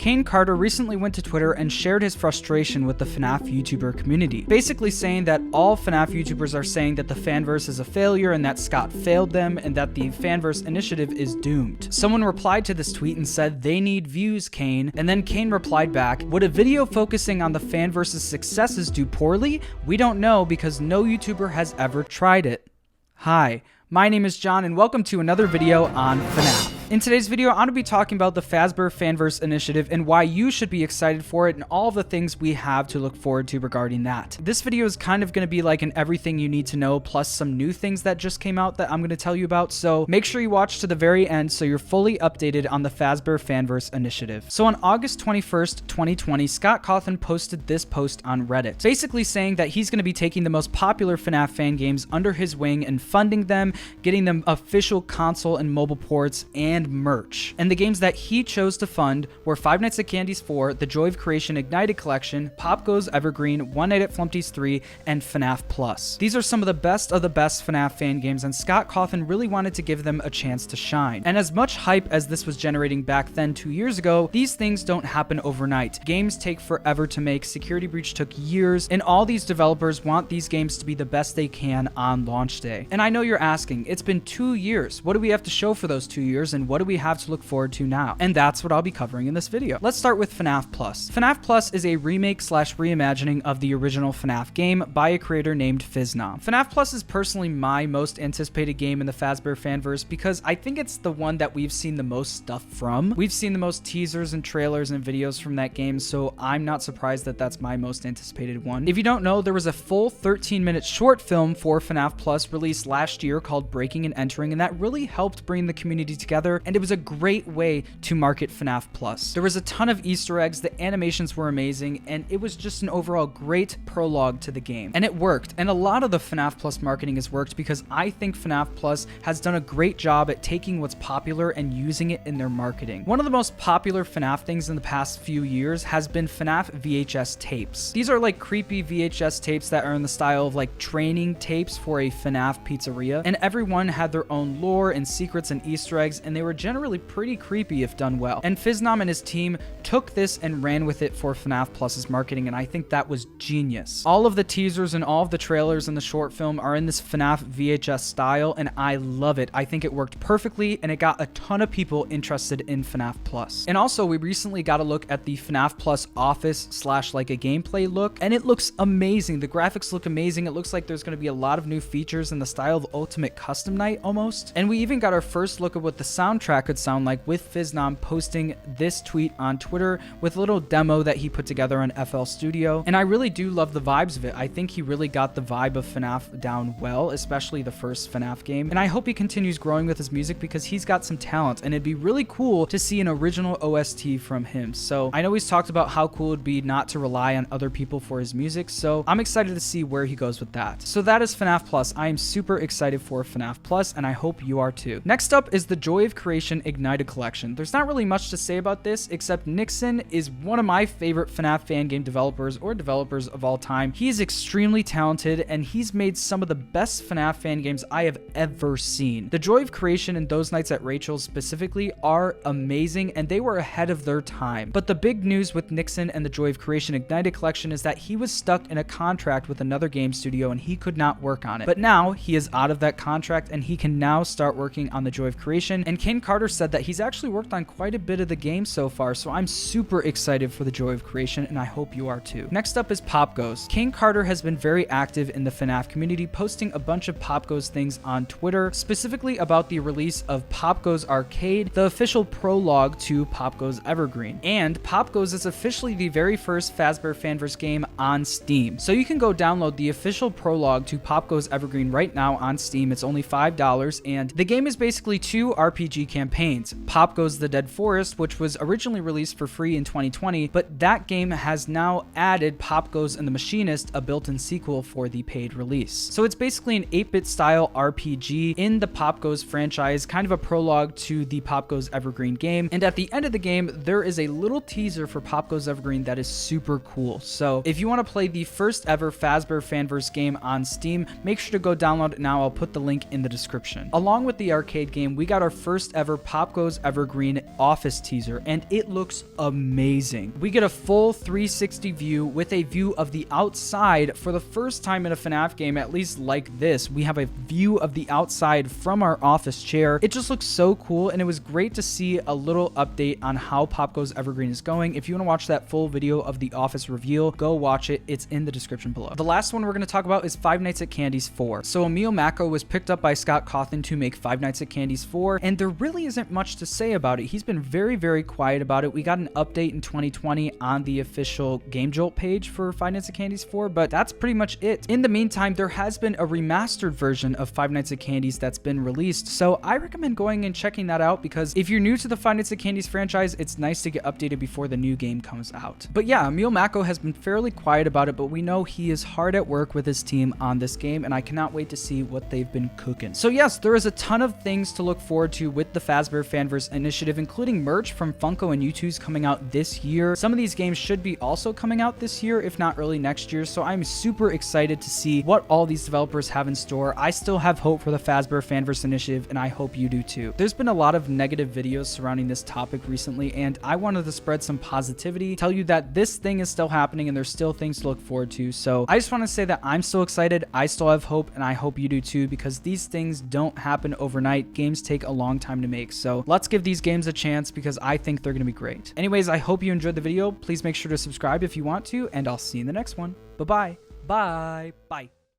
Kane Carter recently went to Twitter and shared his frustration with the FNAF YouTuber community, basically saying that all FNAF YouTubers are saying that the Fanverse is a failure and that Scott failed them and that the Fanverse initiative is doomed. Someone replied to this tweet and said, "They need views, Kane," and then Kane replied back, "Would a video focusing on the Fanverse's successes do poorly? We don't know because no YouTuber has ever tried it." Hi, my name is John and welcome to another video on FNAF. In today's video, I'm going to be talking about the Fazbear Fanverse initiative and why you should be excited for it and all of the things we have to look forward to regarding that. This video is kind of going to be like an everything you need to know plus some new things that just came out that I'm going to tell you about, so make sure you watch to the very end so you're fully updated on the Fazbear Fanverse initiative. So on August 21st, 2020, Scott Cawthon posted this post on Reddit, basically saying that he's going to be taking the most popular FNAF fan games under his wing and funding them, getting them official console and mobile ports, and merch. And the games that he chose to fund were Five Nights at Candy's 4, the Joy of Creation Ignited Collection, POPGOES Evergreen, One Night at Flumpty's 3, and FNAF Plus. These are some of the best FNAF fan games, and Scott Cawthon really wanted to give them a chance to shine. And as much hype as this was generating back then 2 years ago, these things don't happen overnight. Games take forever to make, Security Breach took years, and all these developers want these games to be the best they can on launch day. And I know you're asking, it's been 2 years. What do we have to show for those 2 years, and what do we have to look forward to now? And that's what I'll be covering in this video. Let's start with FNAF Plus. FNAF Plus is a remake slash reimagining of the original FNAF game by a creator named Fiznom. FNAF Plus is personally my most anticipated game in the Fazbear Fanverse because I think it's the one that we've seen the most stuff from. We've seen the most teasers and trailers and videos from that game, so I'm not surprised that that's my most anticipated one. If you don't know, there was a full 13-minute short film for FNAF Plus released last year called Breaking and Entering, and that really helped bring the community together, and it was a great way to market FNAF Plus. There was a ton of Easter eggs, the animations were amazing, and it was just an overall great prologue to the game. And it worked, and a lot of the FNAF Plus marketing has worked because I think FNAF Plus has done a great job at taking what's popular and using it in their marketing. One of the most popular FNAF things in the past few years has been FNAF VHS tapes. These are like creepy VHS tapes that are in the style of like training tapes for a FNAF pizzeria, and everyone had their own lore and secrets and Easter eggs, and they were generally pretty creepy if done well. And Fiznom and his team took this and ran with it for FNAF Plus's marketing, and I think that was genius. All of the teasers and all of the trailers in the short film are in this FNAF VHS style, and I love it. I think it worked perfectly, and it got a ton of people interested in FNAF Plus. And also, we recently got a look at the FNAF Plus office slash like a gameplay look, and it looks amazing. The graphics look amazing. It looks like there's going to be a lot of new features in the style of Ultimate Custom Night almost. And we even got our first look at what the soundtrack could sound like with Fiznom posting this tweet on Twitter with a little demo that he put together on FL Studio. And I really do love the vibes of it. I think he really got the vibe of FNAF down well, especially the first FNAF game. And I hope he continues growing with his music because he's got some talent, and it'd be really cool to see an original OST from him. So I know he's talked about how cool it'd be not to rely on other people for his music, so I'm excited to see where he goes with that. So that is FNAF Plus. I am super excited for FNAF Plus, and I hope you are too. Next up is the Joy of Creation Ignited Collection. There's not really much to say about this, except Nixon is one of my favorite FNAF fan game developers or developers of all time. He is extremely talented, and he's made some of the best FNAF fan games I have ever seen. The Joy of Creation and Those Nights at Rachel's specifically are amazing, and they were ahead of their time. But the big news with Nixon and the Joy of Creation Ignited Collection is that he was stuck in a contract with another game studio and he could not work on it. But now he is out of that contract and he can now start working on the Joy of Creation, and Kane Carter said that he's actually worked on quite a bit of the game so far, so I'm super excited for the Joy of Creation, and I hope you are too. Next up is POPGOES. Kane Carter has been very active in the FNAF community, posting a bunch of POPGOES things on Twitter, specifically about the release of POPGOES Arcade, the official prologue to POPGOES Evergreen. And POPGOES is officially the very first Fazbear Fanverse game on Steam. So you can go download the official prologue to POPGOES Evergreen right now on Steam. It's only $5, and the game is basically two RPG campaigns. POPGOES The Dead Forest, which was originally released for free in 2020, but that game has now added POPGOES and the Machinist, a built-in sequel for the paid release. So it's basically an 8-bit style RPG in the POPGOES franchise, kind of a prologue to the POPGOES Evergreen game. And at the end of the game, there is a little teaser for POPGOES Evergreen that is super cool. So if you want to play the first ever Fazbear Fanverse game on Steam, make sure to go download it now. I'll put the link in the description. Along with the arcade game, we got our first first ever POPGOES Evergreen office teaser, and it looks amazing. We get a full 360 view with a view of the outside for the first time in a FNAF game, at least like this. We have a view of the outside from our office chair. It just looks so cool, and it was great to see a little update on how POPGOES Evergreen is going. If you want to watch that full video of the office reveal, go watch it. It's in the description below. The last one we're going to talk about is Five Nights at Candy's 4. So Emil Mako was picked up by Scott Cawthon to make Five Nights at Candy's 4, and there really isn't much to say about it. He's been very, very quiet about it. We got an update in 2020 on the official Game Jolt page for Five Nights at Candy's 4, but that's pretty much it. In the meantime, there has been a remastered version of Five Nights at Candy's that's been released, so I recommend going and checking that out, because if you're new to the Five Nights at Candy's franchise, it's nice to get updated before the new game comes out. But yeah, Emil Mako has been fairly quiet about it, but we know he is hard at work with his team on this game, and I cannot wait to see what they've been cooking. So yes, there is a ton of things to look forward to with the Fazbear Fanverse initiative, including merch from Funko and U2's coming out this year. Some of these games should be also coming out this year, if not early next year, so I'm super excited to see what all these developers have in store. I still have hope for the Fazbear Fanverse initiative, and I hope you do too. There's been a lot of negative videos surrounding this topic recently, and I wanted to spread some positivity, tell you that this thing is still happening and there's still things to look forward to. So I just want to say that I'm still excited, I still have hope, and I hope you do too, because these things don't happen overnight. Games take a long time to make, so let's give these games a chance, because I think they're going to be great. Anyways, I hope you enjoyed the video. Please make sure to subscribe if you want to, and I'll see you in the next one. Bye-bye. Bye. Bye.